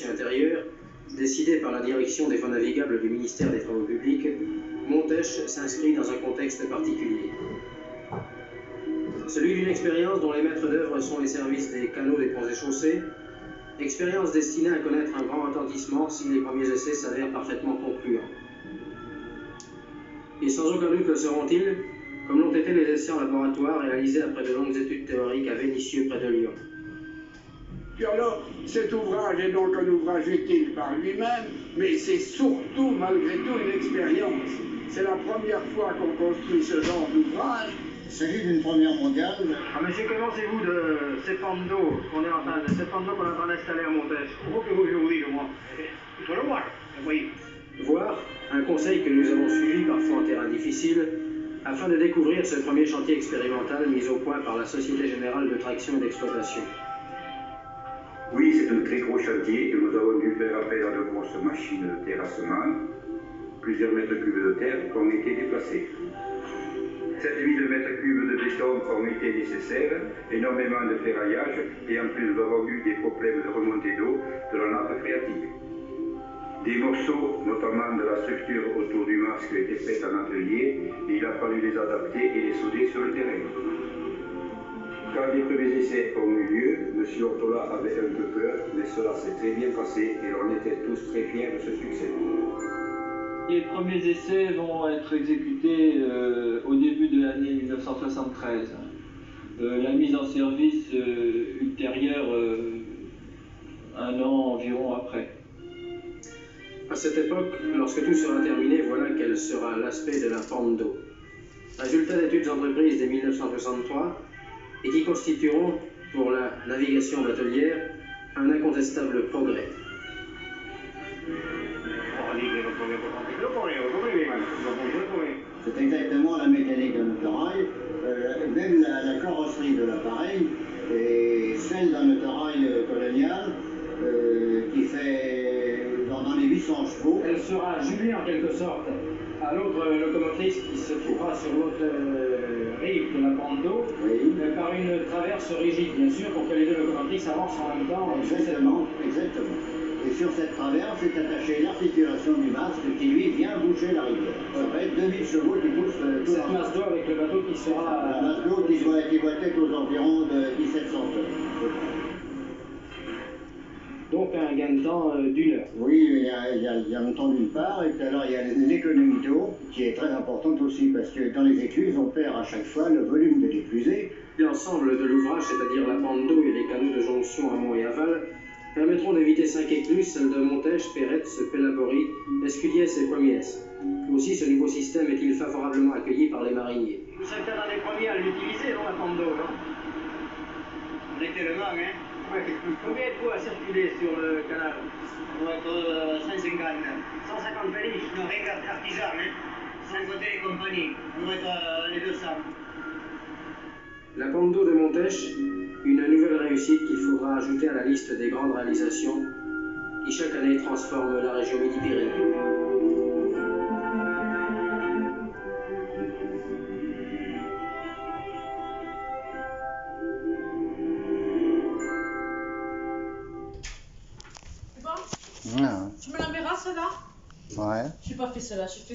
navigation intérieure, décidée par la direction des voies navigables du ministère des Travaux publics, Montèche s'inscrit dans un contexte particulier. Celui d'une expérience dont les maîtres d'œuvre sont les services des canaux des ponts et chaussées, expérience destinée à connaître un grand retentissement si les premiers essais s'avèrent parfaitement concluants. Et sans aucun doute le seront-ils, comme l'ont été les essais en laboratoire réalisés après de longues études théoriques à Vénissieux près de Lyon. Puis alors, cet ouvrage est donc un ouvrage utile par lui-même, mais c'est surtout, malgré tout, une expérience. C'est la première fois qu'on construit ce genre d'ouvrage. Il s'agit d'une première mondiale. Ah, monsieur, que pensez-vous de ces pentes d'eau qu'on est en train d'installer à Montèche? Il faut le voir, oui. Voir un conseil que nous avons suivi parfois en terrain difficile, afin de découvrir ce premier chantier expérimental mis au point par la Société Générale de Traction et d'Exploitation. Oui, c'est un très gros chantier et nous avons dû faire appel à de grosses machines de terrassement. Plusieurs mètres cubes de terre ont été déplacés. 7000 mètres cubes de béton ont été nécessaires, énormément de ferraillage et en plus nous avons eu des problèmes de remontée d'eau de la nappe phréatique. Des morceaux, notamment de la structure autour du masque, étaient faits en atelier et il a fallu les adapter et les souder sur le terrain. Quand les premiers essais ont eu lieu, M. Ortola avait un peu peur, mais cela s'est très bien passé et on était tous très fiers de ce succès. Les premiers essais vont être exécutés au début de l'année 1973. La mise en service ultérieure un an environ après. À cette époque, lorsque tout sera terminé, voilà quel sera l'aspect de la pente d'eau. Résultat d'études entreprises dès 1963 et qui constitueront, pour la navigation batelière, un incontestable progrès. C'est exactement la mécanique de notre rail. Même la carrosserie de l'appareil est celle d'un autorail colonial qui fait dans les 800 chevaux. Elle sera jumelée en quelque sorte à l'autre locomotrice qui se trouvera sur l'autre rive de la pente d'eau, Oui. Par une traverse rigide, bien sûr, pour que les deux locomotrices avancent en même temps. Exactement, exactement. Et sur cette traverse est attachée l'articulation du masque qui lui vient boucher la rivière. Ça va être 2000 chevaux qui poussent tout Cette masse d'eau avec le bateau qui sera... la masse d'eau qui doit être aux environs de 1700 tonnes. Donc un gain de temps d'une heure. Oui, il y a le temps d'une part, et puis alors il y a l'économie d'eau qui est très importante aussi, parce que dans les écluses, on perd à chaque fois le volume de l'éclusée. L'ensemble de l'ouvrage, c'est-à-dire la pente d'eau et les canaux de jonction amont et aval, permettront d'éviter 5 écluses, celles de Montèche, Perrette, Pellabory, Escudiès et Pomiès. Aussi, ce nouveau système est-il favorablement accueilli par les mariniers. Vous êtes l'un des premiers à l'utiliser, non, la pente d'eau, non? On était le gang, hein. Ouais. Combien êtes-vous à circuler sur le canal? On doit être 150. 150 péniches. Non, rien qu'artisans, hein. Sans compter les compagnies. On doit être les 200. La pente d'eau de Montèche, une nouvelle réussite qu'il faudra ajouter à la liste des grandes réalisations qui chaque année transforment la région Midi-Pyrénées. Tu me l'enverras, celle-là? Ouais. J'ai pas fait celle-là, j'ai fait